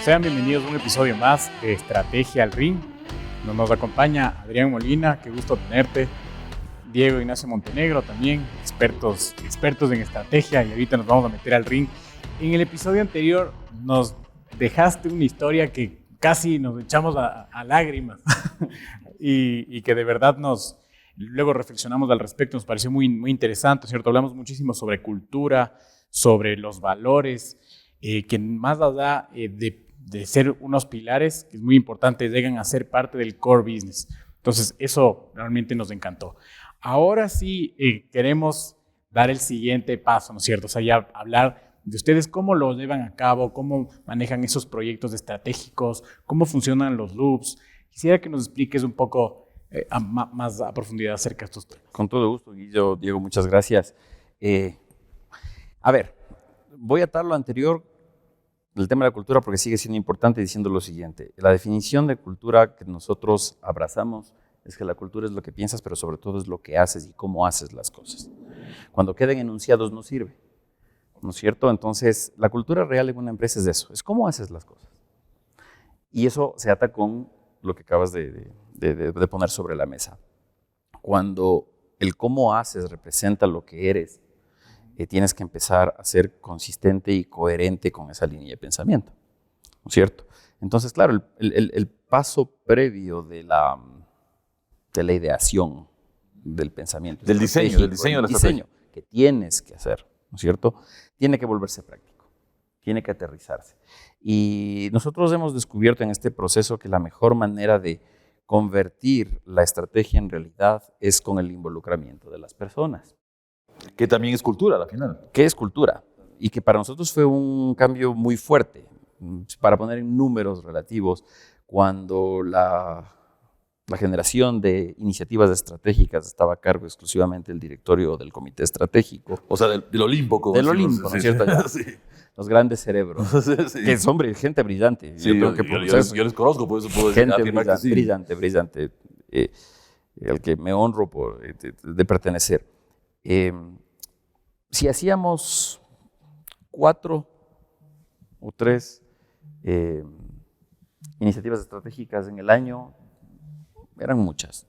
Sean bienvenidos a un episodio más de Estrategia al Ring. Nos acompaña Adrián Molina, qué gusto tenerte. Diego Ignacio Montenegro también, expertos en estrategia, y ahorita nos vamos a meter al ring. En el episodio anterior nos dejaste una historia que casi nos echamos a lágrimas y que de verdad luego reflexionamos al respecto, nos pareció muy interesante, ¿cierto? Hablamos muchísimo sobre cultura, sobre los valores, que más allá de ser unos pilares, que es muy importante, llegan a ser parte del core business. Entonces, eso realmente nos encantó. Ahora sí queremos dar el siguiente paso, ¿no es cierto? O sea, ya hablar de ustedes, cómo lo llevan a cabo, cómo manejan esos proyectos estratégicos, cómo funcionan los loops. Quisiera que nos expliques un poco más a profundidad acerca de estos temas. Con todo gusto, Guillo, Diego, muchas gracias. A ver, voy a atar lo anterior del tema de la cultura porque sigue siendo importante, diciendo lo siguiente. La definición de cultura que nosotros abrazamos es que la cultura es lo que piensas, pero sobre todo es lo que haces y cómo haces las cosas. Cuando queden enunciados no sirve, ¿no es cierto? Entonces, la cultura real en una empresa es eso, es cómo haces las cosas. Y eso se ata con lo que acabas de poner sobre la mesa. Cuando el cómo haces representa lo que eres, tienes que empezar a ser consistente y coherente con esa línea de pensamiento, ¿no es cierto? Entonces, claro, el paso previo de la ideación del pensamiento, del diseño de la estrategia que tienes que hacer, ¿no es cierto? Tiene que volverse práctico, tiene que aterrizarse. Y nosotros hemos descubierto en este proceso que la mejor manera de convertir la estrategia en realidad es con el involucramiento de las personas. Que también es cultura, al final. Que es cultura, y que para nosotros fue un cambio muy fuerte. Para poner en números relativos, cuando la generación de iniciativas estratégicas estaba a cargo exclusivamente del directorio del comité estratégico. O sea, del Olimpo. Del Olimpo, ¿no es cierto? Sí. Los grandes cerebros. Sí. Que es, hombre, gente brillante. Sí, yo les conozco, por eso puedo decir. Gente brillante, al que me honro de pertenecer. Si hacíamos 4 o 3 iniciativas estratégicas en el año, eran muchas.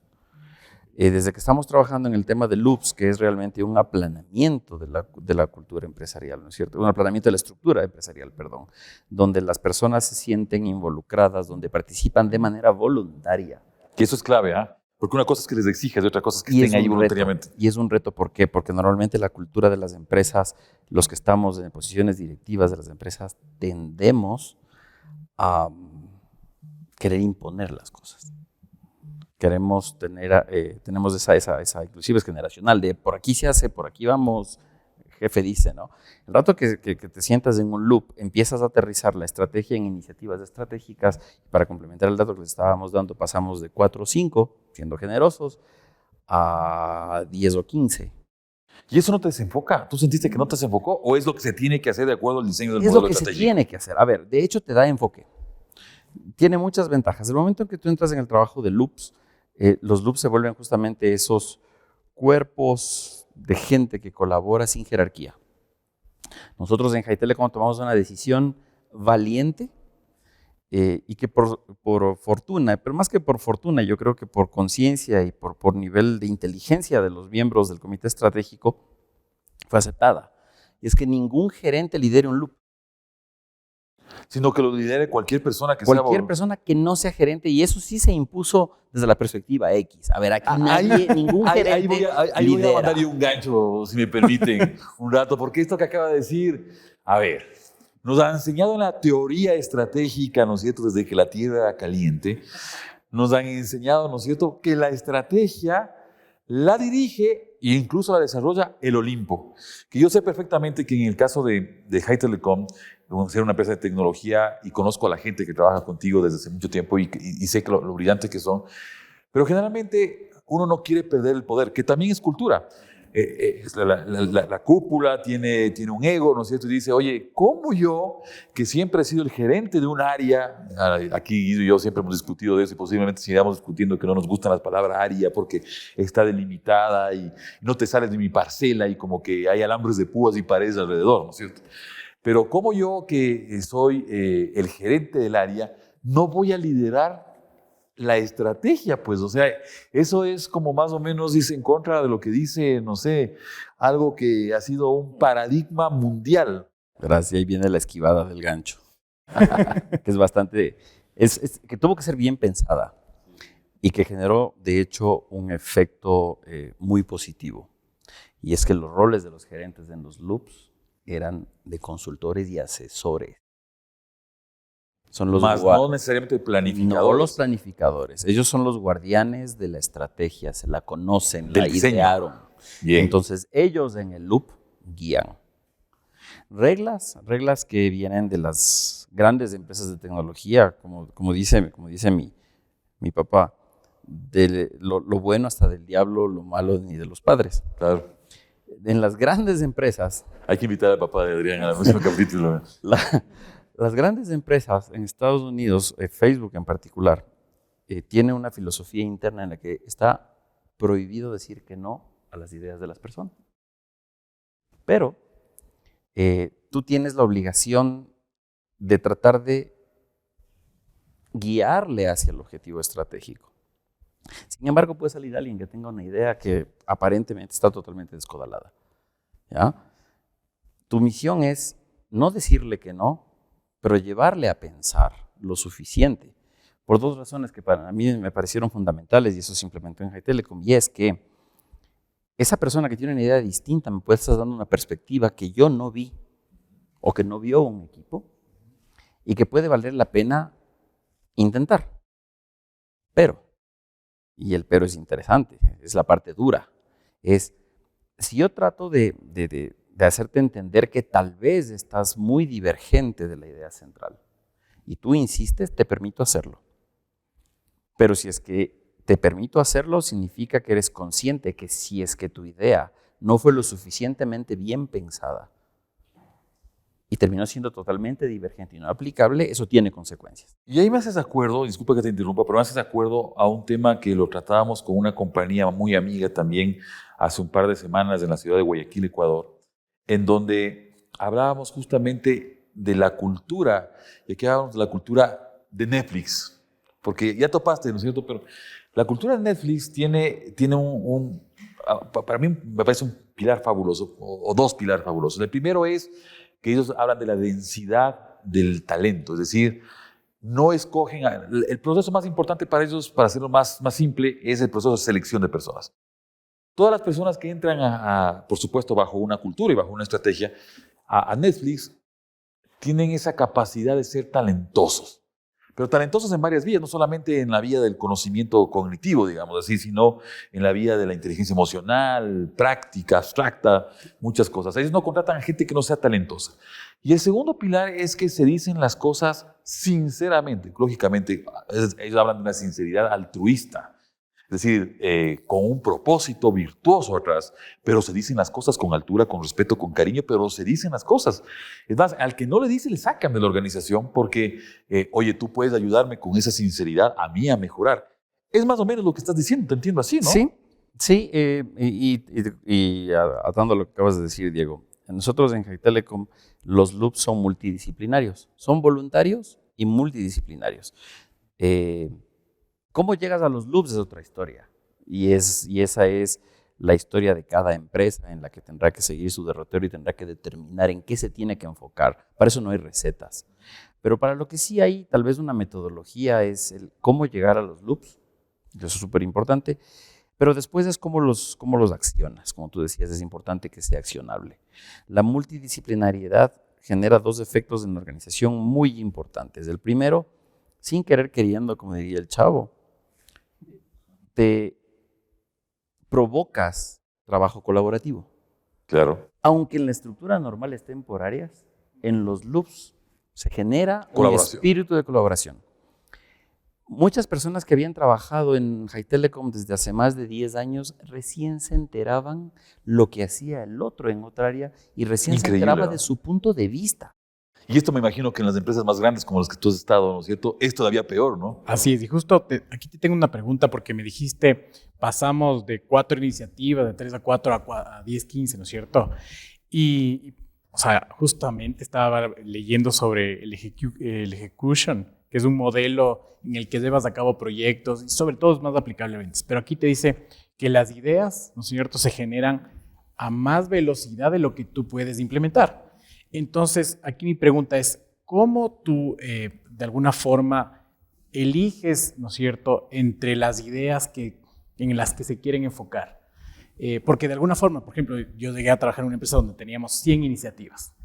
Desde que estamos trabajando en el tema de loops, que es realmente un aplanamiento de la cultura empresarial, ¿no es cierto? Un aplanamiento de la estructura empresarial, perdón, donde las personas se sienten involucradas, donde participan de manera voluntaria. Que eso es clave, ¿ah? Porque una cosa es que les exijas y otra cosa es que estén ahí voluntariamente. Y es un reto, ¿por qué? Porque normalmente la cultura de las empresas, los que estamos en posiciones directivas de las empresas, tendemos a querer imponer las cosas. Tenemos esa inclusive es generacional, de por aquí se hace, por aquí vamos, jefe dice, ¿no? El rato que te sientas en un loop, empiezas a aterrizar la estrategia en iniciativas estratégicas. Para complementar el dato que les estábamos dando, pasamos de 4 o 5, siendo generosos, a 10 o 15. ¿Y eso no te desenfoca? ¿Tú sentiste que no te desenfocó? ¿O es lo que se tiene que hacer de acuerdo al diseño del modelo estratégico? Es lo que se tiene que hacer. A ver, de hecho te da enfoque. Tiene muchas ventajas. El momento en que tú entras en el trabajo de loops, los loops se vuelven justamente esos cuerpos de gente que colabora sin jerarquía. Nosotros en High Telecom tomamos una decisión valiente y que por fortuna, pero más que por fortuna, yo creo que por conciencia y por nivel de inteligencia de los miembros del comité estratégico, fue aceptada. Y es que ningún gerente lidere un loop. Sino que lo lidere cualquier persona que persona que no sea gerente, y eso sí se impuso desde la perspectiva X. A ver, aquí ningún gerente ahí voy a mandar yo un gancho, si me permiten, un rato, porque esto que acaba de decir, a ver, nos ha enseñado en la teoría estratégica, ¿no es cierto?, desde que la Tierra era caliente, nos han enseñado, ¿no es cierto?, que la estrategia la dirige e incluso la desarrolla el Olimpo. Que yo sé perfectamente que en el caso de High Telecom, ser una empresa de tecnología, y conozco a la gente que trabaja contigo desde hace mucho tiempo y sé que lo brillantes que son, pero generalmente uno no quiere perder el poder, que también es cultura. La cúpula tiene un ego, ¿no es cierto? Y dice, oye, ¿cómo yo, que siempre he sido el gerente de un área, aquí Guido y yo siempre hemos discutido de eso y posiblemente sigamos discutiendo que no nos gustan las palabras área porque está delimitada y no te sales de mi parcela y como que hay alambres de púas y paredes alrededor, ¿no es cierto? Pero como yo, que soy el gerente del área, no voy a liderar la estrategia, pues, o sea, eso es como más o menos dice en contra de lo que dice, no sé, algo que ha sido un paradigma mundial. Gracias, ahí viene la esquivada del gancho, que es bastante, que tuvo que ser bien pensada y que generó, de hecho, un efecto muy positivo. Y es que los roles de los gerentes en los loops eran de consultores y asesores. Son los Más no necesariamente planificadores. No los planificadores. Ellos son los guardianes de la estrategia, se la conocen, del la diseño. idearon. Bien. Entonces, ellos en el loop guían. Reglas que vienen de las grandes empresas de tecnología, como dice mi papá, de lo bueno hasta del diablo, lo malo ni de los padres. Claro. En las grandes empresas... Hay que invitar al papá de Adrián al próximo capítulo. Las grandes empresas en Estados Unidos, Facebook en particular, tiene una filosofía interna en la que está prohibido decir que no a las ideas de las personas. Pero tú tienes la obligación de tratar de guiarle hacia el objetivo estratégico. Sin embargo, puede salir alguien que tenga una idea que aparentemente está totalmente descodalada, ¿ya? Tu misión es no decirle que no, pero llevarle a pensar lo suficiente, por dos razones que para mí me parecieron fundamentales, y eso se implementó en High Telecom, y es que esa persona que tiene una idea distinta me puede estar dando una perspectiva que yo no vi, o que no vio un equipo, y que puede valer la pena intentar. Pero, y el pero es interesante, es la parte dura, es si yo trato de hacerte entender que tal vez estás muy divergente de la idea central y tú insistes, te permito hacerlo. Pero si es que te permito hacerlo, significa que eres consciente que si es que tu idea no fue lo suficientemente bien pensada y terminó siendo totalmente divergente y no aplicable, eso tiene consecuencias. Y ahí me haces acuerdo, disculpa que te interrumpa, pero me haces acuerdo a un tema que lo tratábamos con una compañía muy amiga también hace un par de semanas en la ciudad de Guayaquil, Ecuador, en donde hablábamos justamente de la cultura, y aquí hablábamos de la cultura de Netflix, porque ya topaste, ¿no es cierto? Pero la cultura de Netflix tiene para mí me parece un pilar fabuloso, o dos pilares fabulosos. El primero es que ellos hablan de la densidad del talento, es decir, no escogen, el proceso más importante para ellos, para hacerlo más simple, es el proceso de selección de personas. Todas las personas que entran, por supuesto, bajo una cultura y bajo una estrategia, a Netflix, tienen esa capacidad de ser talentosos. Pero talentosos en varias vías, no solamente en la vía del conocimiento cognitivo, digamos así, sino en la vía de la inteligencia emocional, práctica, abstracta, muchas cosas. Ellos no contratan a gente que no sea talentosa. Y el segundo pilar es que se dicen las cosas sinceramente. Lógicamente, ellos hablan de una sinceridad altruista. Es decir, con un propósito virtuoso atrás, pero se dicen las cosas con altura, con respeto, con cariño, pero se dicen las cosas. Es más, al que no le dice le sacan de la organización porque, oye, tú puedes ayudarme con esa sinceridad a mí a mejorar. Es más o menos lo que estás diciendo, te entiendo así, ¿no? Sí, y atando a lo que acabas de decir, Diego, nosotros en High Telecom los loops son multidisciplinarios, son voluntarios y multidisciplinarios. ¿Cómo llegas a los loops? Es otra historia. Y esa es la historia de cada empresa en la que tendrá que seguir su derrotero y tendrá que determinar en qué se tiene que enfocar. Para eso no hay recetas. Pero para lo que sí hay tal vez una metodología es el cómo llegar a los loops. Eso es súper importante. Pero después es cómo los accionas. Como tú decías, es importante que sea accionable. La multidisciplinariedad genera dos efectos en la organización muy importantes. El primero, sin querer queriendo, como diría el chavo, te provocas trabajo colaborativo. Claro. Aunque en la estructura normal es temporarias, en los loops se genera un espíritu de colaboración. Muchas personas que habían trabajado en High Telecom desde hace más de 10 años recién se enteraban lo que hacía el otro en otra área y recién se enteraba de su punto de vista. Y esto me imagino que en las empresas más grandes como las que tú has estado, ¿no es cierto? Es todavía peor, ¿no? Así es, y justo aquí te tengo una pregunta porque me dijiste, pasamos de 4 iniciativas, de 3 a 4 a 10, 15, ¿no es cierto? Y o sea, justamente estaba leyendo sobre el execution, que es un modelo en el que llevas a cabo proyectos y sobre todo es más aplicable a ventas. Pero aquí te dice que las ideas, ¿no es cierto?, se generan a más velocidad de lo que tú puedes implementar. Entonces, aquí mi pregunta es, ¿cómo tú, de alguna forma, eliges, ¿no es cierto?, entre las ideas en las que se quieren enfocar? Porque de alguna forma, por ejemplo, yo llegué a trabajar en una empresa donde teníamos 100 iniciativas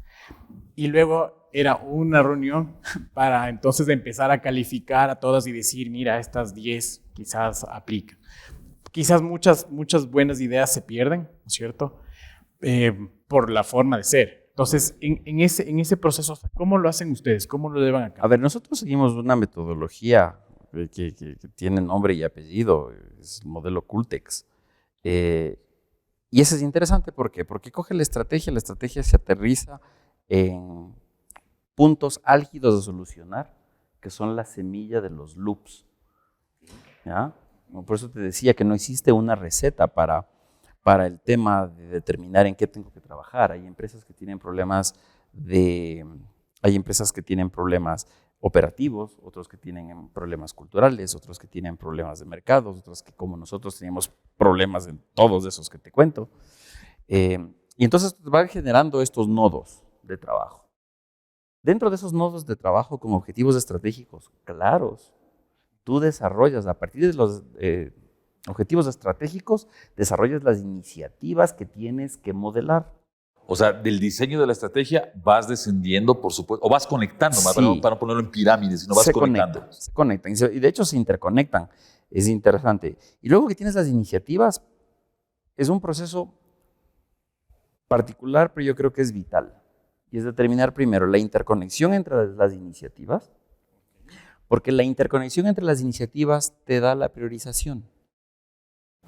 y luego era una reunión para entonces empezar a calificar a todas y decir, mira, estas 10 quizás aplican. Quizás muchas buenas ideas se pierden, ¿no es cierto?, por la forma de ser. Entonces, en ese proceso, ¿cómo lo hacen ustedes? ¿Cómo lo llevan a cabo? A ver, nosotros seguimos una metodología que tiene nombre y apellido, es el modelo Cultex. Y eso es interesante, ¿por qué? Porque coge la estrategia se aterriza en puntos álgidos de solucionar, que son la semilla de los loops. ¿Ya? Por eso te decía que no existe una receta para el tema de determinar en qué tengo que trabajar. Hay empresas que tienen problemas operativos, otros que tienen problemas culturales, otros que tienen problemas de mercados, otros que como nosotros tenemos problemas en todos esos que te cuento. Y entonces van generando estos nodos de trabajo. Dentro de esos nodos de trabajo con objetivos estratégicos claros, tú desarrollas a partir de los objetivos estratégicos, desarrollas las iniciativas que tienes que modelar. O sea, del diseño de la estrategia vas descendiendo, por supuesto, o vas conectando, Sí. para no ponerlo en pirámides, sino vas conectando. Se conectan, y de hecho se interconectan. Es interesante. Y luego que tienes las iniciativas, es un proceso particular, pero yo creo que es vital. Y es determinar primero la interconexión entre las iniciativas, porque la interconexión entre las iniciativas te da la priorización.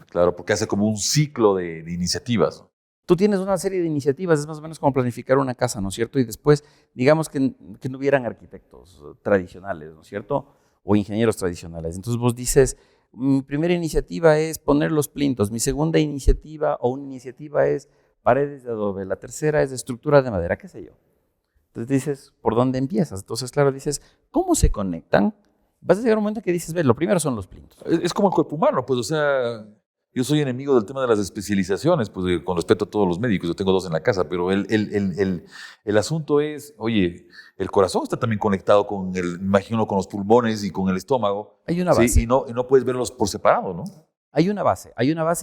Claro, porque hace como un ciclo de iniciativas. Tú tienes una serie de iniciativas, es más o menos como planificar una casa, ¿no es cierto? Y después, digamos que no hubieran arquitectos tradicionales, ¿no es cierto? O ingenieros tradicionales. Entonces vos dices, mi primera iniciativa es poner los plintos, mi segunda iniciativa es paredes de adobe, la tercera es de estructura de madera, qué sé yo. Entonces dices, ¿por dónde empiezas? Entonces, claro, dices, ¿cómo se conectan? Vas a llegar a un momento que dices, lo primero son los plintos. Es como el cuerpo humano, pues, o sea, yo soy enemigo del tema de las especializaciones, pues, con respeto a todos los médicos, yo tengo 2 en la casa, pero el asunto es, oye, el corazón está también conectado con imagino, con los pulmones y con el estómago. Hay una base. Sí, y no puedes verlos por separado, ¿no? Hay una base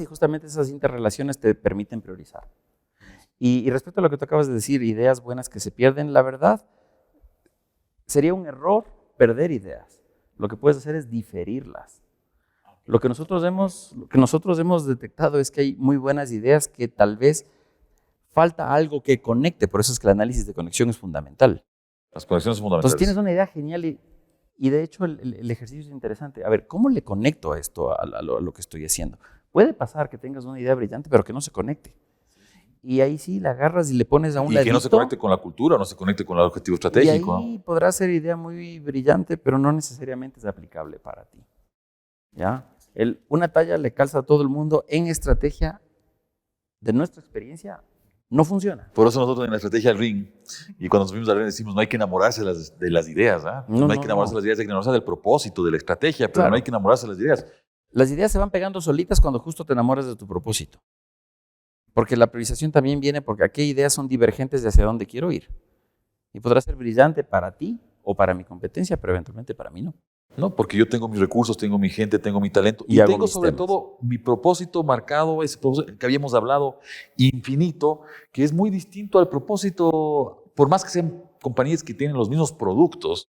y justamente esas interrelaciones te permiten priorizar. Y respecto a lo que tú acabas de decir, ideas buenas que se pierden, la verdad, sería un error perder ideas. Lo que puedes hacer es diferirlas. Lo que nosotros hemos detectado es que hay muy buenas ideas que tal vez falta algo que conecte, por eso es que el análisis de conexión es fundamental. Las conexiones son fundamentales. Entonces tienes una idea genial y de hecho el ejercicio es interesante. A ver, ¿cómo le conecto a esto a lo que estoy haciendo? Puede pasar que tengas una idea brillante, pero que no se conecte. Y ahí sí la agarras y le pones a un ladito. Y que no se conecte con la cultura, no se conecte con el objetivo estratégico. Y ahí podrá ser idea muy brillante, pero no necesariamente es aplicable para ti. ¿Ya? Una talla le calza a todo el mundo en estrategia, de nuestra experiencia, no funciona. Por eso nosotros en la estrategia del RING, y cuando nos subimos al RING decimos, no hay que enamorarse de las ideas, ¿eh? No hay que enamorarse de las ideas, hay que enamorarse del propósito, de la estrategia, pero claro, no hay que enamorarse de las ideas. Las ideas se van pegando solitas cuando justo te enamoras de tu propósito. Porque la priorización también viene porque aquí ideas son divergentes de hacia dónde quiero ir. Y podrá ser brillante para ti o para mi competencia, pero eventualmente para mí no. No, porque yo tengo mis recursos, tengo mi gente, tengo mi talento y tengo sobre todo mi propósito marcado, ese propósito que habíamos hablado, infinito, que es muy distinto al propósito, por más que sean compañías que tienen los mismos productos,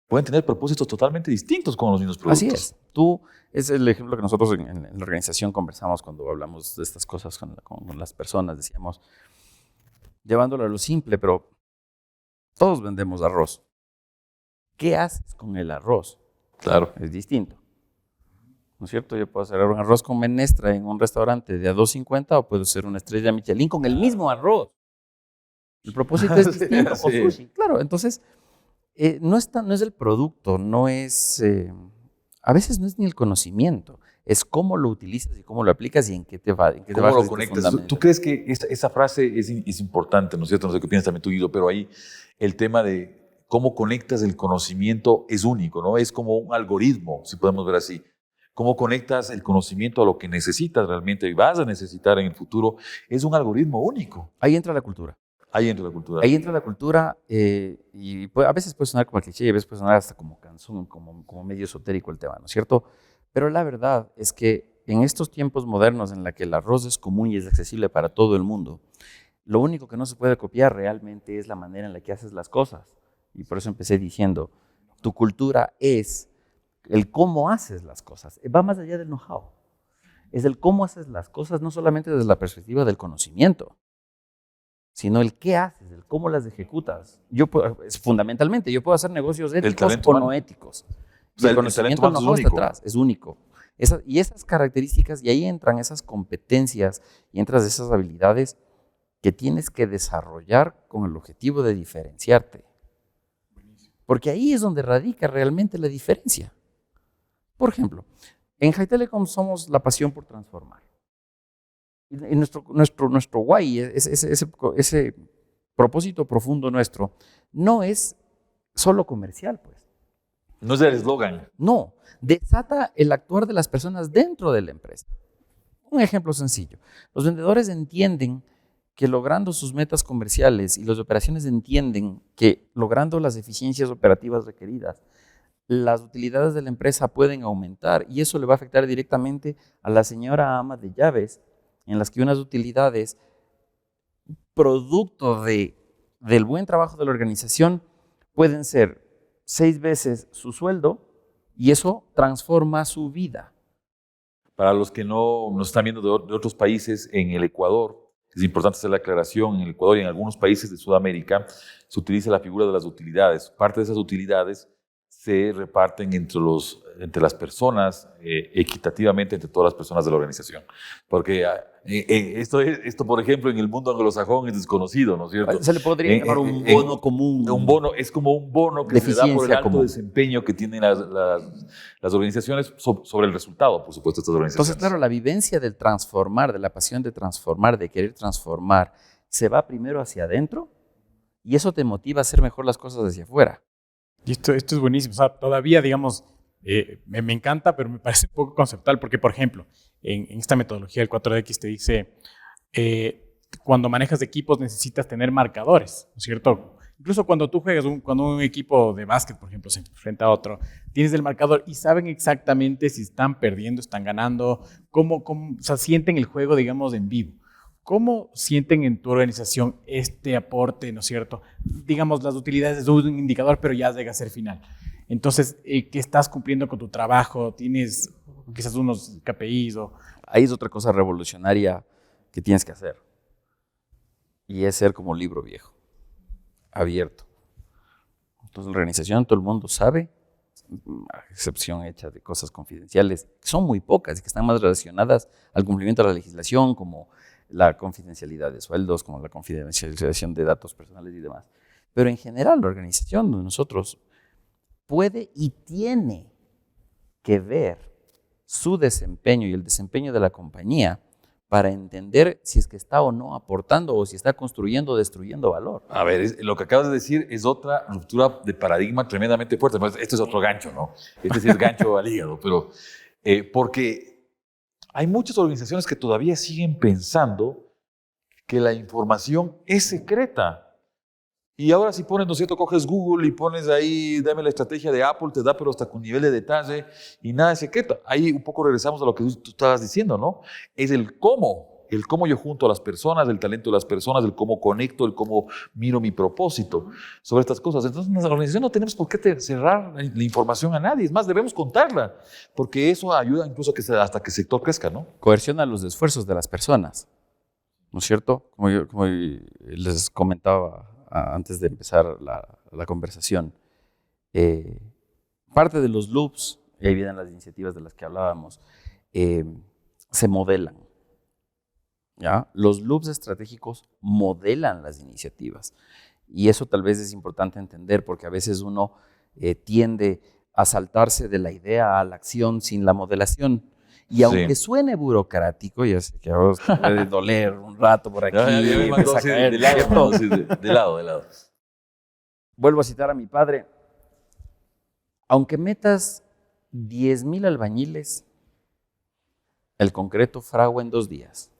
pueden tener propósitos totalmente distintos con los mismos productos. Así es. Es el ejemplo que nosotros en la organización conversamos cuando hablamos de estas cosas con las personas. Decíamos, llevándolo a lo simple, pero todos vendemos arroz. ¿Qué haces con el arroz? Claro. Es distinto. ¿No es cierto? Yo puedo hacer un arroz con menestra en un restaurante de a $2.50 o puedo hacer una estrella Michelin con el mismo arroz. El propósito es distinto. Sí. O sushi. Claro, entonces, no es el producto, no es... a veces no es ni el conocimiento, es cómo lo utilizas y cómo lo aplicas y en qué te va. ¿Cómo lo conectas? ¿Tú crees que esa frase es importante, ¿no es cierto? No sé qué piensas también tú, Guido, pero ahí el tema de cómo conectas el conocimiento es único, ¿no? Es como un algoritmo, si podemos ver así. Cómo conectas el conocimiento a lo que necesitas realmente y vas a necesitar en el futuro, es un algoritmo único. Ahí entra la cultura. Ahí entra la cultura. Ahí entra la cultura y a veces puede sonar como cliché y a veces puede sonar hasta como canción, como medio esotérico el tema, ¿no es cierto? Pero la verdad es que en estos tiempos modernos en la que el arroz es común y es accesible para todo el mundo, lo único que no se puede copiar realmente es la manera en la que haces las cosas. Y por eso empecé diciendo, tu cultura es el cómo haces las cosas. Va más allá del know-how. Es el cómo haces las cosas, no solamente desde la perspectiva del conocimiento, sino el qué haces, el cómo las ejecutas. Fundamentalmente, yo puedo hacer negocios éticos o no éticos. O sea, el conocimiento del know-how está atrás, es único. Y esas características, y ahí entran esas competencias y entran esas habilidades que tienes que desarrollar con el objetivo de diferenciarte. Porque ahí es donde radica realmente la diferencia. Por ejemplo, en High Telecom somos la pasión por transformar. Y nuestro why, ese propósito profundo nuestro, no es solo comercial, pues. No es el eslogan. No, desata el actuar de las personas dentro de la empresa. Un ejemplo sencillo. Los vendedores entienden que logrando sus metas comerciales y las operaciones entienden que logrando las eficiencias operativas requeridas, las utilidades de la empresa pueden aumentar y eso le va a afectar directamente a la señora ama de llaves, en las que unas utilidades, producto del buen trabajo de la organización, pueden ser 6 veces su sueldo y eso transforma su vida. Para los que no nos están viendo de otros países, en el Ecuador, es importante hacer la aclaración, en el Ecuador y en algunos países de Sudamérica se utiliza la figura de las utilidades. Parte de esas utilidades se reparten entre las personas equitativamente entre todas las personas de la organización. Porque esto, por ejemplo, en el mundo anglosajón es desconocido, ¿no es cierto? Se le podría llamar un bono común. Un bono, es como un bono que se da por el alto desempeño que tienen las organizaciones sobre el resultado, por supuesto, de estas organizaciones. Entonces, claro, la vivencia del transformar, de la pasión de transformar, de querer transformar, se va primero hacia adentro y eso te motiva a hacer mejor las cosas hacia afuera. Y esto es buenísimo. O sea, todavía, digamos, me encanta, pero me parece un poco conceptual, porque, por ejemplo, en esta metodología del 4X te dice, cuando manejas equipos necesitas tener marcadores, ¿no es cierto? Incluso cuando tú juegas, cuando un equipo de básquet, por ejemplo, se enfrenta a otro, tienes el marcador y saben exactamente si están perdiendo, están ganando, o sea, sienten el juego, digamos, en vivo. ¿Cómo sienten en tu organización este aporte, ¿no es cierto? Digamos, las utilidades es un indicador, pero ya llega a ser final. Entonces, ¿qué estás cumpliendo con tu trabajo? ¿Tienes quizás unos KPIs? Ahí es otra cosa revolucionaria que tienes que hacer. Y es ser como libro viejo, abierto. Entonces, la organización, todo el mundo sabe, a excepción hecha de cosas confidenciales, que son muy pocas y que están más relacionadas al cumplimiento de la legislación, como la confidencialidad de sueldos, como la confidencialización de datos personales y demás. Pero en general, la organización de nosotros puede y tiene que ver su desempeño y el desempeño de la compañía para entender si es que está o no aportando o si está construyendo o destruyendo valor. A ver, lo que acabas de decir es otra ruptura de paradigma tremendamente fuerte. Esto es otro gancho, ¿no? Este sí es gancho al hígado, pero porque hay muchas organizaciones que todavía siguen pensando que la información es secreta. Y ahora si pones, ¿no es cierto?, coges Google y pones ahí, dame la estrategia de Apple, te da pero hasta con nivel de detalle y nada es secreto. Ahí un poco regresamos a lo que tú estabas diciendo, ¿no? Es el cómo yo junto a las personas, el talento de las personas, el cómo conecto, el cómo miro mi propósito sobre estas cosas. Entonces, en la organización no tenemos por qué cerrar la información a nadie. Es más, debemos contarla, porque eso ayuda incluso hasta que el sector crezca, ¿no? Coerciona los esfuerzos de las personas, ¿no es cierto? Como les comentaba antes de empezar la conversación, parte de los loops, y ahí vienen las iniciativas de las que hablábamos, se modelan. ¿Ya? Los loops estratégicos modelan las iniciativas y eso tal vez es importante entender porque a veces uno tiende a saltarse de la idea a la acción sin la modelación Y aunque suene burocrático, ya sé que a vos te puede doler un rato por aquí. Ya me mandó así de lado, ¿no? Sí, de lado. Vuelvo a citar a mi padre. Aunque metas 10,000 albañiles, el concreto fragua en 2 días.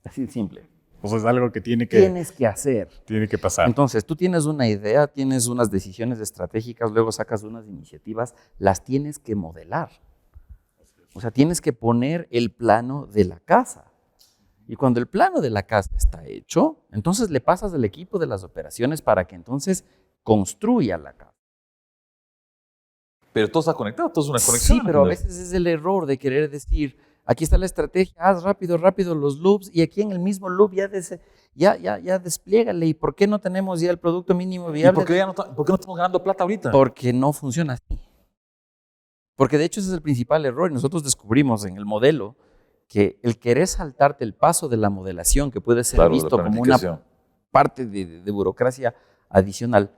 Así de simple. O sea, es algo que Tienes que hacer. tiene que pasar. Entonces, tú tienes una idea, tienes unas decisiones estratégicas, luego sacas unas iniciativas, las tienes que modelar. O sea, tienes que poner el plano de la casa. Y cuando el plano de la casa está hecho, entonces le pasas al equipo de las operaciones para que entonces construya la casa. Pero todo está conectado, todo es una conexión. Sí, pero a veces es el error de querer decir, aquí está la estrategia, haz rápido los loops y aquí en el mismo loop ya despliégale. ¿Y por qué no tenemos ya el producto mínimo ¿Y viable? por qué no estamos ganando plata ahorita? Porque no funciona así. Porque de hecho ese es el principal error y nosotros descubrimos en el modelo que el querer saltarte el paso de la modelación, que puede ser visto como una parte de burocracia adicional,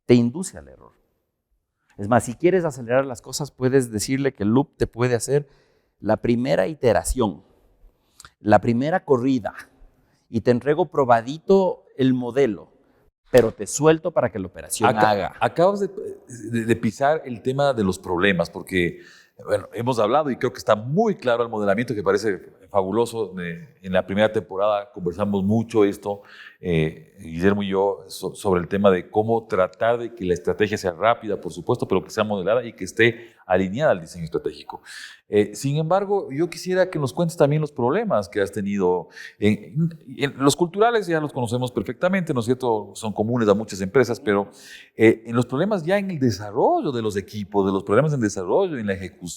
te induce al error. Es más, si quieres acelerar las cosas, puedes decirle que el loop te puede hacer la primera iteración, la primera corrida, y te entrego probadito el modelo, pero te suelto para que la operación haga. Acabas de pisar el tema de los problemas, porque bueno, hemos hablado y creo que está muy claro el modelamiento, que parece fabuloso. En la primera temporada conversamos mucho esto, Guillermo y yo, sobre el tema de cómo tratar de que la estrategia sea rápida, por supuesto, pero que sea modelada y que esté alineada al diseño estratégico. Sin embargo, yo quisiera que nos cuentes también los problemas que has tenido. Los culturales ya los conocemos perfectamente, ¿no es cierto? Son comunes a muchas empresas, pero en los problemas ya en el desarrollo de los equipos, de los problemas en desarrollo, en la ejecución,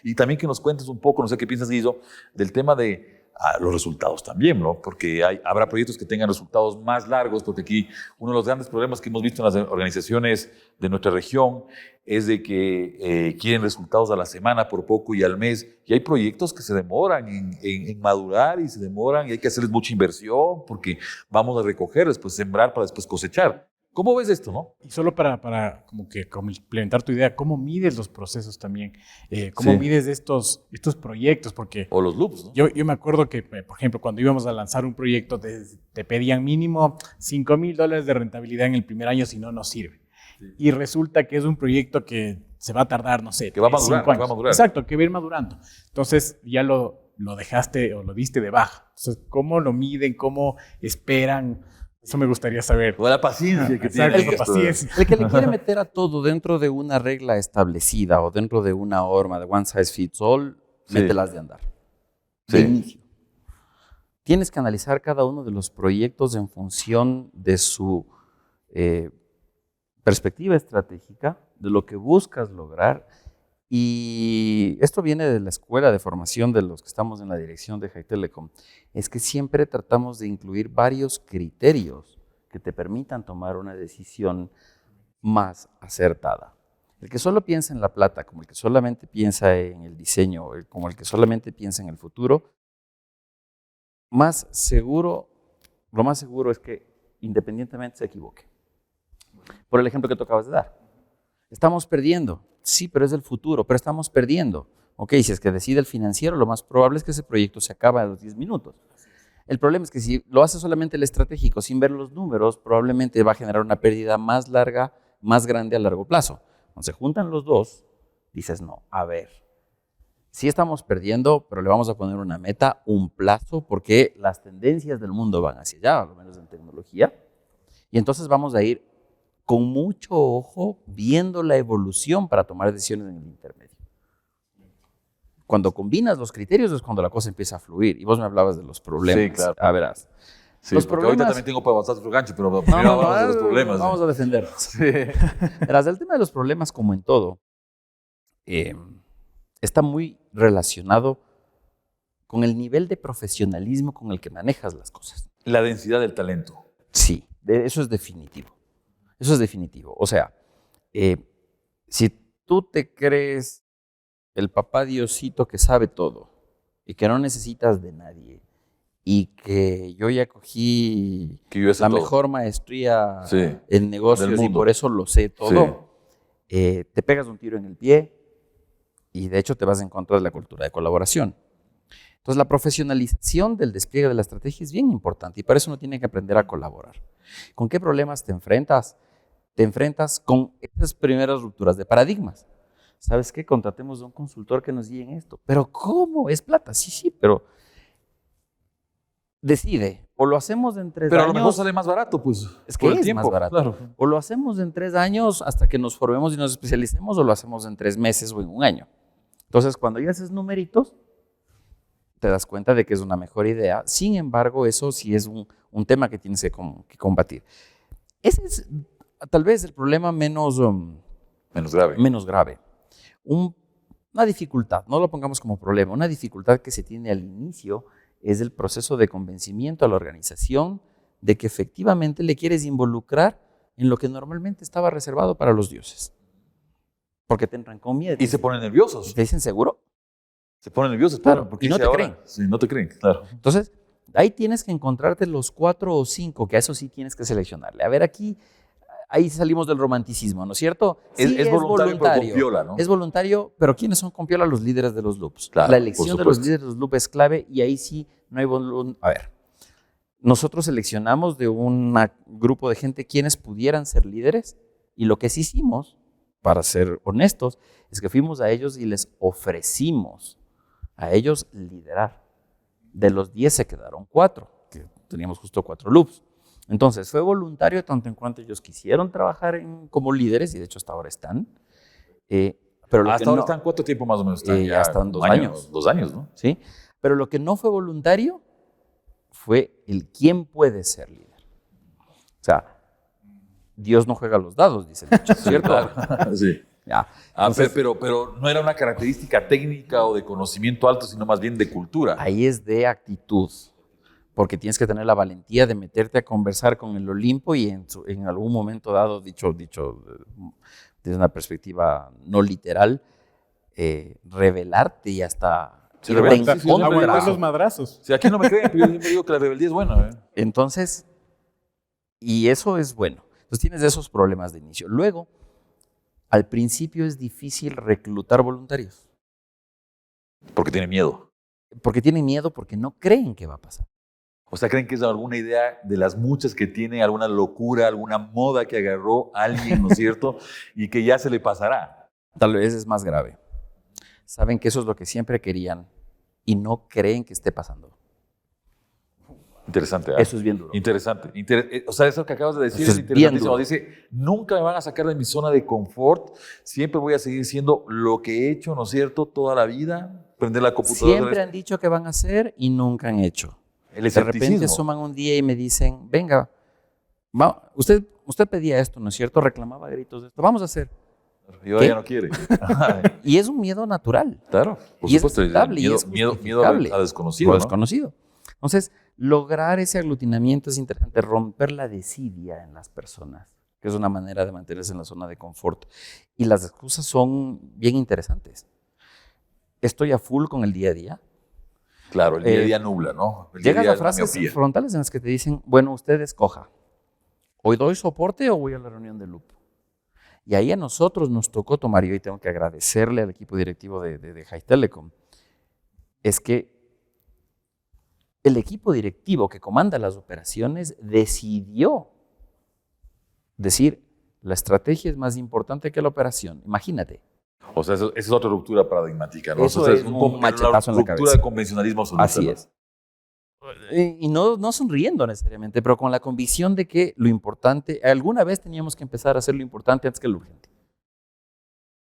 y también que nos cuentes un poco, no sé qué piensas, Guillo, del tema de los resultados también, ¿no? Porque habrá proyectos que tengan resultados más largos, porque aquí uno de los grandes problemas que hemos visto en las organizaciones de nuestra región es de que quieren resultados a la semana por poco y al mes, y hay proyectos que se demoran en madurar y se demoran y hay que hacerles mucha inversión porque vamos a recoger, después sembrar para después cosechar. ¿Cómo ves esto, no? Y solo para como que complementar tu idea, ¿cómo mides los procesos también? ¿Cómo mides estos proyectos? Porque o los loops, ¿no? Yo me acuerdo que, por ejemplo, cuando íbamos a lanzar un proyecto, te pedían mínimo $5,000 de rentabilidad en el primer año, si no, no sirve. Sí. Y resulta que es un proyecto que se va a tardar, no sé, que va a madurar, 5 años. Que va a madurar. Exacto, que va a ir madurando. Entonces ya lo dejaste o lo diste de baja. Entonces, ¿cómo lo miden? ¿Cómo esperan? Eso me gustaría saber. Toda la paciencia que tiene. El que le quiere meter a todo dentro de una regla establecida o dentro de una norma de one size fits all, mételas de andar. De inicio. Tienes que analizar cada uno de los proyectos en función de su perspectiva estratégica, de lo que buscas lograr. Y esto viene de la escuela de formación de los que estamos en la dirección de High Telecom. Es que siempre tratamos de incluir varios criterios que te permitan tomar una decisión más acertada. El que solo piensa en la plata, como el que solamente piensa en el diseño, como el que solamente piensa en el futuro, lo más seguro es que independientemente se equivoque. Por el ejemplo que tú acabas de dar. Estamos perdiendo. Sí, pero es el futuro, pero estamos perdiendo. Ok, si es que decide el financiero, lo más probable es que ese proyecto se acabe a los 10 minutos. El problema es que si lo hace solamente el estratégico sin ver los números, probablemente va a generar una pérdida más larga, más grande a largo plazo. Cuando se juntan los dos, dices, no, a ver, sí estamos perdiendo, pero le vamos a poner una meta, un plazo, porque las tendencias del mundo van hacia allá, al menos en tecnología, y entonces vamos a ir con mucho ojo viendo la evolución para tomar decisiones en el intermedio. Cuando combinas los criterios es cuando la cosa empieza a fluir. Y vos me hablabas de los problemas. Sí, claro. A verás. Sí, los problemas, ahorita también tengo para avanzar otro gancho, pero primero hablamos de los problemas. Vamos a defenderlos. Sí. Verás, el tema de los problemas, como en todo, está muy relacionado con el nivel de profesionalismo con el que manejas las cosas. La densidad del talento. Sí, eso es definitivo. Eso es definitivo. O sea, si tú te crees el papá Diosito que sabe todo y que no necesitas de nadie y que yo ya cogí la mejor maestría en negocios y por eso lo sé todo, te pegas un tiro en el pie Y de hecho te vas en contra de la cultura de colaboración. Entonces la profesionalización del despliegue de la estrategia es bien importante y para eso uno tiene que aprender a colaborar. ¿Con qué problemas te enfrentas? Te enfrentas con esas primeras rupturas de paradigmas. ¿Sabes qué? Contratemos a un consultor que nos guíe en esto. ¿Pero cómo? ¿Es plata? Sí, pero decide. O lo hacemos en 3 años. Pero a lo mejor sale más barato, pues. Es que por el es tiempo, más barato. Claro. O lo hacemos en 3 años hasta que nos formemos y nos especialicemos, o lo hacemos en 3 meses o en 1 año. Entonces, cuando ya haces numeritos, te das cuenta de que es una mejor idea. Sin embargo, eso sí es un tema que tienes que combatir. Ese es tal vez el problema menos grave. Una dificultad, no lo pongamos como problema, una dificultad que se tiene al inicio es el proceso de convencimiento a la organización de que efectivamente le quieres involucrar en lo que normalmente estaba reservado para los dioses. Porque te entran con miedo. Y se ponen nerviosos. ¿Te dicen seguro? Se ponen nerviosos, Claro, porque y no te creen. Sí, no te creen, claro. Entonces, ahí tienes que encontrarte los 4 o 5, que a eso sí tienes que seleccionarle. A ver, ahí salimos del romanticismo, ¿no es cierto? Sí, es voluntario, pero con piola, ¿no? Es voluntario, pero ¿quiénes son con piola? Los líderes de los loops. Claro, la elección por de los supuesto. líderes de los loops es clave y ahí sí no hay A ver, nosotros seleccionamos de un grupo de gente quienes pudieran ser líderes y lo que sí hicimos, para ser honestos, es que fuimos a ellos y les ofrecimos a ellos liderar. De los 10 se quedaron 4, que teníamos justo 4 loops. Entonces, fue voluntario tanto en cuanto ellos quisieron trabajar como líderes, y de hecho hasta ahora están. Pero hasta ahora están, ¿cuánto tiempo más o menos están? Ya están 2 años. 2 años, ¿no? Sí, pero lo que no fue voluntario fue el quién puede ser líder. O sea, Dios no juega los dados, dice el dicho, ¿cierto? Claro. Sí. Ya. Entonces, pero no era una característica técnica o de conocimiento alto, sino más bien de cultura. Ahí es de actitud, porque tienes que tener la valentía de meterte a conversar con el Olimpo y en algún momento dado, dicho desde una perspectiva no literal, revelarte y hasta aguantar los madrazos. Si aquí no me creen, pero yo siempre digo que la rebeldía es buena. Entonces, y eso es bueno. Entonces tienes esos problemas de inicio. Luego, al principio es difícil reclutar voluntarios. Porque tienen miedo. Porque tienen miedo, porque no creen que va a pasar. O sea, creen que es alguna idea de las muchas que tiene, alguna locura, alguna moda que agarró alguien, ¿no es cierto? Y que ya se le pasará. Tal vez es más grave. Saben que eso es lo que siempre querían y no creen que esté pasando. Interesante. Eso es bien duro. Interesante. O sea, eso que acabas de decir Eso es es bien interesantísimo. duro. Dice, nunca me van a sacar de mi zona de confort. Siempre voy a seguir siendo lo que he hecho, ¿no es cierto? Toda la vida. Prender la computadora. Siempre han dicho que van a hacer y nunca han hecho. El De escepticismo. repente asoman un día y me dicen, venga, usted pedía esto, ¿no es cierto? Reclamaba a gritos de esto. Vamos a hacer. Y ahora ya no quiere. Y es un miedo natural. Claro, por Y supuesto. es aceptable, y es Miedo justificable. a desconocido. Lo ¿no? desconocido. Entonces, lograr ese aglutinamiento es interesante, romper la desidia en las personas, que es una manera de mantenerse en la zona de confort. Y las excusas son bien interesantes. Estoy a full con el día a día. Claro, el día a día nubla, ¿no? El día Llegas día a es la frases miopía. frontales en las que te dicen, bueno, usted escoja. ¿Hoy doy soporte o voy a la reunión de Loop? Y ahí a nosotros nos tocó tomar, y hoy tengo que agradecerle al equipo directivo de High Telecom, es que el equipo directivo que comanda las operaciones decidió decir, la estrategia es más importante que la operación. Imagínate. O sea, esa es otra ruptura paradigmática, ¿no? Eso O sea, es un machetazo en la ruptura cabeza. de convencionalismo absoluta. Así ¿no? es. Y no sonriendo necesariamente, pero con la convicción de que lo importante, alguna vez teníamos que empezar a hacer lo importante antes que lo urgente.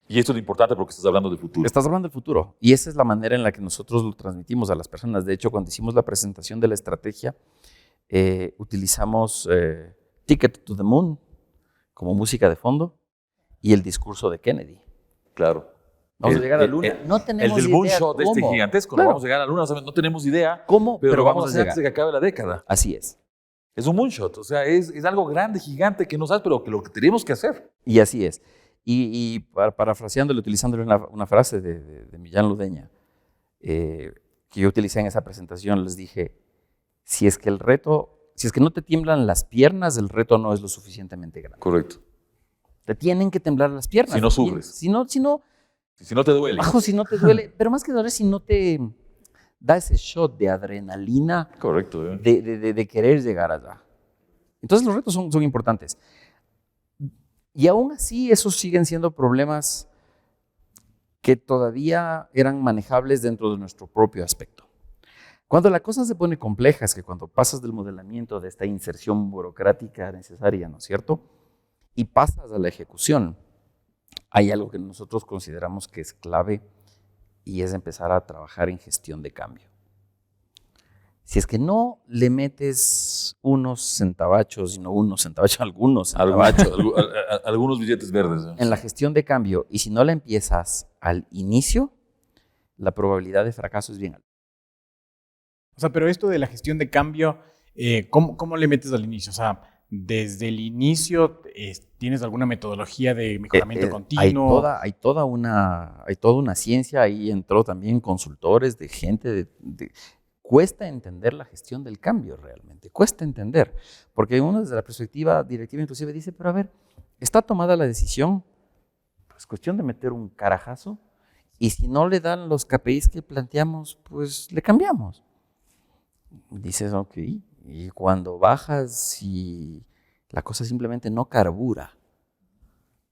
Y esto es lo importante porque estás hablando del futuro. Estás hablando del futuro. Y esa es la manera en la que nosotros lo transmitimos a las personas. De hecho, cuando hicimos la presentación de la estrategia, utilizamos Ticket to the Moon como música de fondo y el discurso de Kennedy. Claro. Vamos a llegar a la Luna. No tenemos el del idea moonshot cómo. este gigantesco. Claro. No vamos a llegar a la Luna, no tenemos idea. ¿Cómo? Pero Pero vamos a vamos a hacer antes de llegar. que acabe la década. Así es. Es un moonshot. O sea, es algo grande, gigante, que no sabes, pero que lo que tenemos que hacer. Y así es. Y parafraseándole, utilizándole una frase de Millán Ludeña, que yo utilicé en esa presentación, les dije, si es que no te tiemblan las piernas, el reto no es lo suficientemente grande. Correcto. Te tienen que temblar las piernas. Si no sufres. Si no, Si no te duele. Bajo si no te duele, pero más que doler, si no te da ese shot de adrenalina. Correcto. De querer llegar allá. Entonces los retos son importantes. Y aún así, esos siguen siendo problemas que todavía eran manejables dentro de nuestro propio aspecto. Cuando la cosa se pone compleja, es que cuando pasas del modelamiento de esta inserción burocrática necesaria, ¿no es cierto? Y pasas a la ejecución, hay algo que nosotros consideramos que es clave y es empezar a trabajar en gestión de cambio. Si es que no le metes unos centavachos, sino algunos centavachos Algunos billetes verdes. en la gestión de cambio, y si no la empiezas al inicio, la probabilidad de fracaso es bien alta. O sea, pero esto de la gestión de cambio, ¿cómo le metes al inicio? O sea, desde el inicio, ¿tienes alguna metodología de mejoramiento continuo? Hay toda una ciencia, ahí entró también consultores de gente cuesta entender la gestión del cambio realmente, cuesta entender, porque uno desde la perspectiva directiva inclusive dice, pero a ver, está tomada la decisión, pues cuestión de meter un carajazo, y si no le dan los KPIs que planteamos, pues le cambiamos. Dices, ok, y cuando bajas y la cosa simplemente no carbura,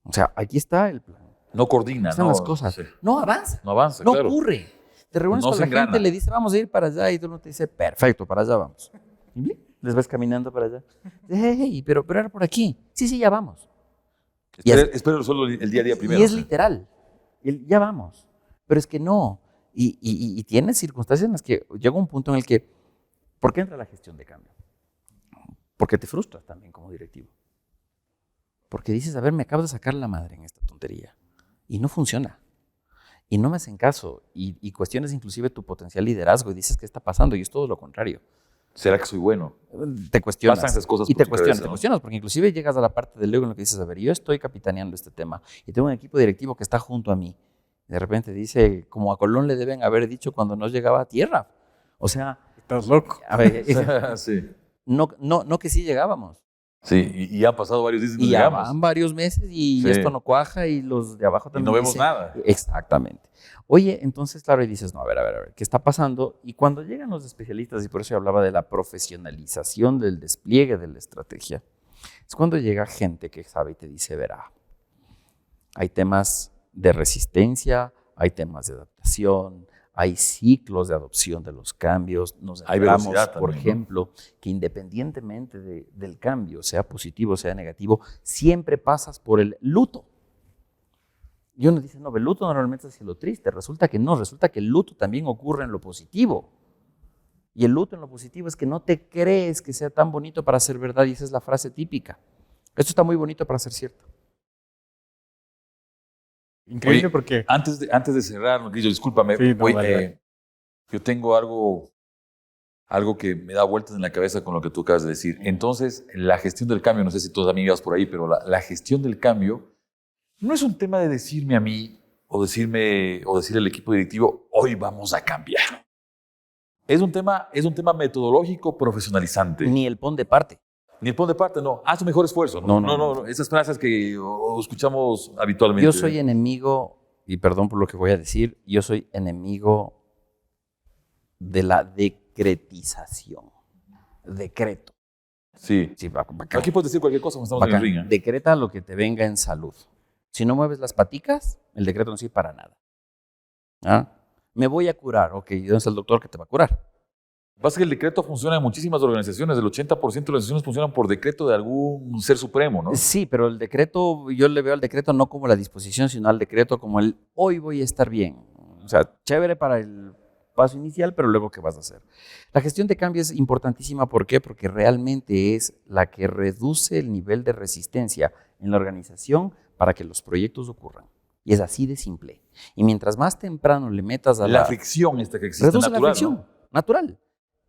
o sea, aquí está el plan. No coordina, están las cosas, sí. No avanza, No claro. Ocurre. Te reúnes con la gente, le dices, vamos a ir para allá, y tú no te dice, perfecto, para allá vamos. ¿Y les ves caminando para allá? Hey, pero era por aquí. Sí, ya vamos. Espero solo el día a día primero. Y es literal, ya vamos. Pero es que no. Y tienes circunstancias en las que llega un punto en el que, ¿por qué entra la gestión de cambio? Porque te frustras también como directivo. Porque dices, a ver, me acabo de sacar la madre en esta tontería. Y no funciona. Y no me hacen caso, y cuestiones inclusive tu potencial liderazgo, y dices, ¿qué está pasando? Y es todo lo contrario. ¿Será que soy bueno? Te cuestionas. Pasan esas cosas y por te cabeza, ¿no? cuestionas, porque inclusive llegas a la parte del ego en la que dices, a ver, yo estoy capitaneando este tema, y tengo un equipo directivo que está junto a mí. De repente dice, como a Colón le deben haber dicho cuando no llegaba a tierra. O sea... Estás loco. A ver, sí. No que sí llegábamos. Sí, y han pasado varios días y no ya llegamos. van varios meses y esto no cuaja, y los de abajo también y no vemos dicen, nada. Exactamente. Oye, entonces, claro, y dices, no, a ver, ¿qué está pasando? Y cuando llegan los especialistas, y por eso yo hablaba de la profesionalización del despliegue de la estrategia, es cuando llega gente que sabe y te dice, verá, hay temas de resistencia, hay temas de adaptación, hay ciclos de adopción de los cambios. Nos enteramos, por ejemplo, que independientemente del cambio, sea positivo, sea negativo, siempre pasas por el luto. Y uno dice, no, el luto normalmente es hacia lo triste. Resulta que no, resulta que el luto también ocurre en lo positivo. Y el luto en lo positivo es que no te crees que sea tan bonito para ser verdad, y esa es la frase típica. Esto está muy bonito para ser cierto. Increíble. Oye, porque... Antes de cerrar, Guillo, discúlpame. Sí, no, vale. Yo tengo algo que me da vueltas en la cabeza con lo que tú acabas de decir. Entonces, la gestión del cambio, no sé si tú también ibas por ahí, pero la gestión del cambio no es un tema de decirme a mí o decirle al equipo directivo, hoy vamos a cambiar. Es un tema metodológico profesionalizante. Ni el pon de parte. Ni el pon de parte, no. Haz tu mejor esfuerzo. No. Esas frases que escuchamos habitualmente. Yo soy enemigo, y perdón por lo que voy a decir, yo soy enemigo de la decretización. Decreto. Sí. Aquí puedes decir cualquier cosa cuando estamos en el ring. Decreta lo que te venga en salud. Si no mueves las paticas, el decreto no sirve para nada. ¿Ah? Me voy a curar. Ok, ¿dónde está el doctor que te va a curar? Lo que pasa es que el decreto funciona en muchísimas organizaciones. El 80% de las organizaciones funcionan por decreto de algún ser supremo, ¿no? Sí, pero el decreto, yo le veo al decreto no como la disposición, sino al decreto como el hoy voy a estar bien. O sea, chévere para el paso inicial, pero luego ¿qué vas a hacer? La gestión de cambio es importantísima. ¿Por qué? Porque realmente es la que reduce el nivel de resistencia en la organización para que los proyectos ocurran. Y es así de simple. Y mientras más temprano le metas a la fricción esta que existe reduce natural, la fricción, ¿no? Natural.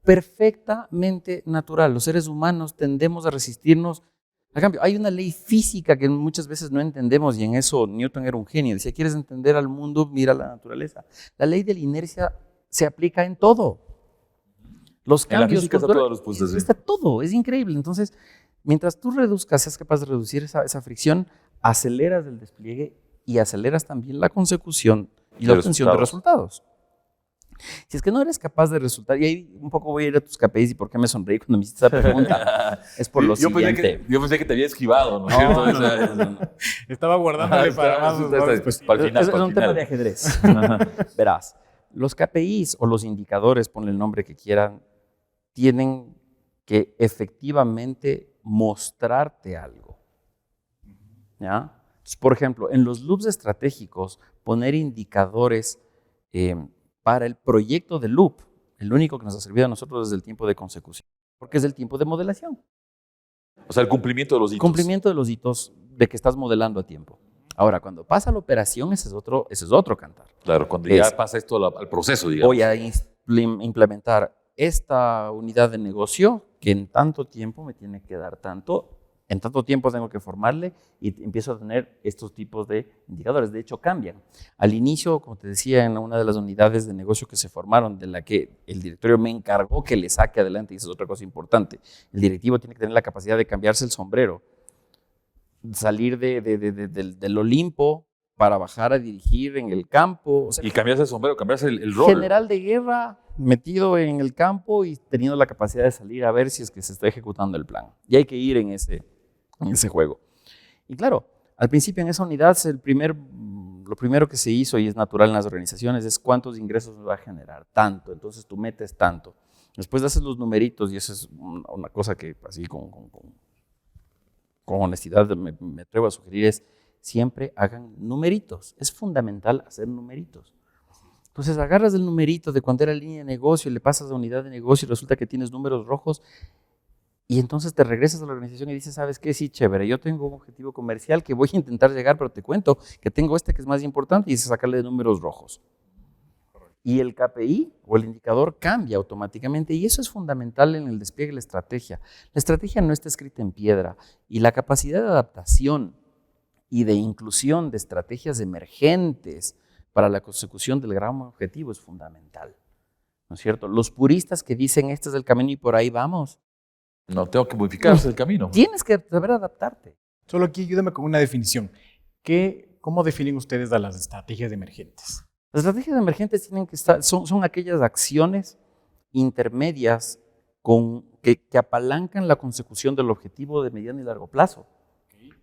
Perfectamente natural. Los seres humanos tendemos a resistirnos al cambio. Hay una ley física que muchas veces no entendemos, y en eso Newton era un genio. Decía, ¿quieres entender al mundo? Mira la naturaleza. La ley de la inercia se aplica en todo. Los cambios... En la física está todo, es increíble. Entonces, mientras tú reduzcas, seas capaz de reducir esa fricción, aceleras el despliegue y aceleras también la consecución y la obtención de resultados. Si es que no eres capaz de resultar, y ahí un poco voy a ir a tus KPIs y por qué me sonreí cuando me hiciste esa pregunta, es por lo siguiente. Yo pensé que te había esquivado, ¿no es cierto? No. Estaba guardándole para más. Para el final, es un tema de ajedrez. Verás, los KPIs o los indicadores, ponle el nombre que quieran, tienen que efectivamente mostrarte algo. ¿Ya? Entonces, por ejemplo, en los loops estratégicos, poner indicadores para el proyecto de loop, el único que nos ha servido a nosotros es el tiempo de consecución, porque es el tiempo de modelación. O sea, el cumplimiento de los hitos. Cumplimiento de los hitos de que estás modelando a tiempo. Ahora, cuando pasa la operación, ese es otro cantar. Claro, cuando ya pasa esto al proceso, digamos. Voy a implementar esta unidad de negocio que en tanto tiempo me tiene que dar tanto. En tanto tiempo tengo que formarle y empiezo a tener estos tipos de indicadores. De hecho, cambian. Al inicio, como te decía, en una de las unidades de negocio que se formaron, de la que el directorio me encargó que le saque adelante, y esa es otra cosa importante. El directivo tiene que tener la capacidad de cambiarse el sombrero, salir del Olimpo para bajar a dirigir en el campo. O sea, y cambiarse el sombrero, cambiarse el rol. General de guerra metido en el campo y teniendo la capacidad de salir a ver si es que se está ejecutando el plan. Y hay que ir en ese juego. Y claro, al principio en esa unidad lo primero que se hizo, y es natural en las organizaciones, es cuántos ingresos va a generar, tanto. Entonces tú metes tanto. Después haces los numeritos, y eso es una cosa que así con honestidad me atrevo a sugerir, es siempre hagan numeritos. Es fundamental hacer numeritos. Entonces agarras el numerito de cuando era línea de negocio y le pasas a unidad de negocio y resulta que tienes números rojos. Y entonces te regresas a la organización y dices, ¿sabes qué? Sí, chévere, yo tengo un objetivo comercial que voy a intentar llegar, pero te cuento que tengo que es más importante y es sacarle de números rojos. Y el KPI o el indicador cambia automáticamente y eso es fundamental en el despliegue de la estrategia. La estrategia no está escrita en piedra y la capacidad de adaptación y de inclusión de estrategias emergentes para la consecución del gran objetivo es fundamental. ¿No es cierto? Los puristas que dicen este es el camino y por ahí vamos. No, tengo que modificarse el camino. Tienes que saber adaptarte. Solo aquí ayúdame con una definición. ¿Cómo definen ustedes a las estrategias emergentes? Las estrategias emergentes tienen que estar, son aquellas acciones intermedias que apalancan la consecución del objetivo de mediano y largo plazo,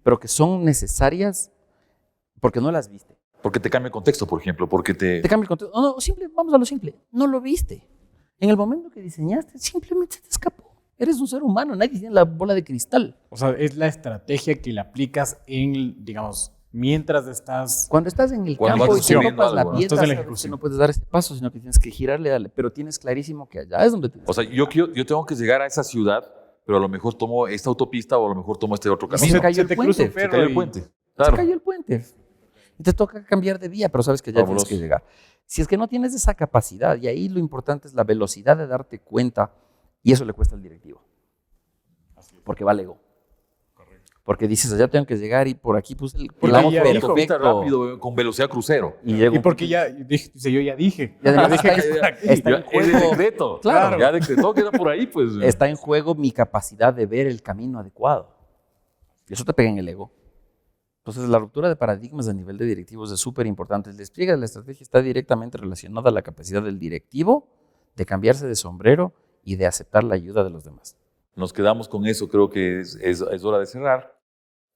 pero que son necesarias porque no las viste. Porque te cambia el contexto, por ejemplo, porque te cambia el contexto. No, vamos a lo simple. No lo viste. En el momento que diseñaste, simplemente se te escapó. Eres un ser humano, nadie tiene la bola de cristal. O sea, es la estrategia que la aplicas digamos, mientras estás... Cuando estás en el campo y te topas la piedra, sabes que no puedes dar ese paso, sino que tienes que girarle, darle. Pero tienes clarísimo que allá es donde tienes. O sea, yo tengo que llegar a esa ciudad, pero a lo mejor tomo esta autopista o a lo mejor tomo este otro camino. Se cayó el puente. Se cayó el puente. Claro. Se cayó el puente. Y te toca cambiar de vía, pero sabes que ya tienes que llegar. Si es que no tienes esa capacidad, y ahí lo importante es la velocidad de darte cuenta, y eso le cuesta al directivo. Porque va al ego. Porque dices, ya tengo que llegar y por aquí puse el plano perfecto. Rápido, con velocidad crucero. Y porque yo ya dije. Está en juego. Es el decreto. Claro. Ya decretó que era por ahí, pues. Está en juego mi capacidad de ver el camino adecuado. Y eso te pega en el ego. Entonces, la ruptura de paradigmas a nivel de directivos es súper importante. El despliegue de la estrategia está directamente relacionado a la capacidad del directivo de cambiarse de sombrero y de aceptar la ayuda de los demás. Nos quedamos con eso, creo que es hora de cerrar.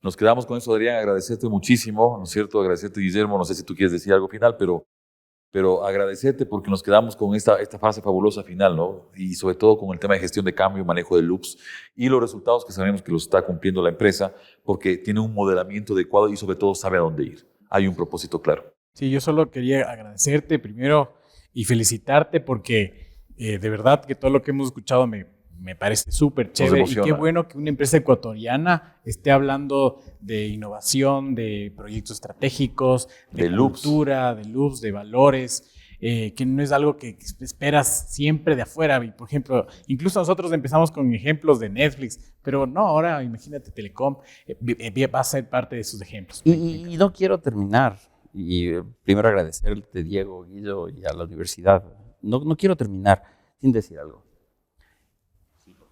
Nos quedamos con eso, Adrián, agradecerte muchísimo, ¿no es cierto? Agradecerte, Guillermo, no sé si tú quieres decir algo final, pero agradecerte porque nos quedamos con esta fase fabulosa final, ¿no? Y sobre todo con el tema de gestión de cambio, manejo de loops y los resultados que sabemos que los está cumpliendo la empresa porque tiene un modelamiento adecuado y sobre todo sabe a dónde ir. Hay un propósito claro. Sí, yo solo quería agradecerte primero y felicitarte porque de verdad que todo lo que hemos escuchado me parece súper chévere y qué bueno que una empresa ecuatoriana esté hablando de innovación, de proyectos estratégicos, de cultura, de loops, de valores, que no es algo que esperas siempre de afuera. Y, por ejemplo, incluso nosotros empezamos con ejemplos de Netflix, pero no, ahora imagínate Telecom, va a ser parte de sus ejemplos. Y no quiero terminar, y primero agradecerte, Diego, Guillo, y a la universidad. No quiero terminar sin decir algo.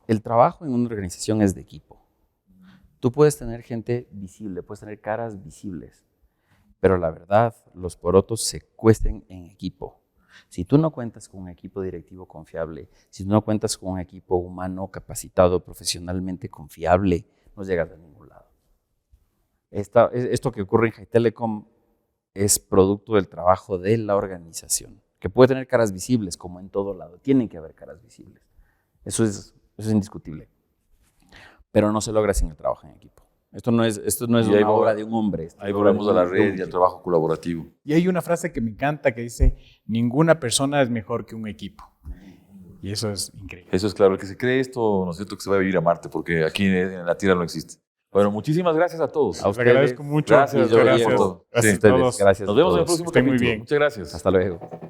El trabajo en una organización es de equipo. Tú puedes tener gente visible, puedes tener caras visibles, pero la verdad, los porotos se cuecen en equipo. Si tú no cuentas con un equipo directivo confiable, si tú no cuentas con un equipo humano capacitado, profesionalmente confiable, no llegas a ningún lado. Esto que ocurre en High Telecom es producto del trabajo de la organización, que puede tener caras visibles, como en todo lado. Tienen que haber caras visibles. Eso es indiscutible. Pero no se logra sin el trabajo en equipo. Esto no es una obra de un hombre. Ahí volvemos a la red y al trabajo colaborativo. Y hay una frase que me encanta que dice, ninguna persona es mejor que un equipo. Y eso es increíble. Eso es claro, el que se cree esto, ¿no es cierto?, que se va a vivir a Marte, porque aquí en la Tierra no existe. Bueno, muchísimas gracias a todos. A Les agradezco mucho. Gracias, Muchas gracias. gracias. A Gracias a ustedes. todos. Gracias. Nos vemos en el a todos. próximo Estén muy capítulo. bien. Muchas gracias. Hasta luego.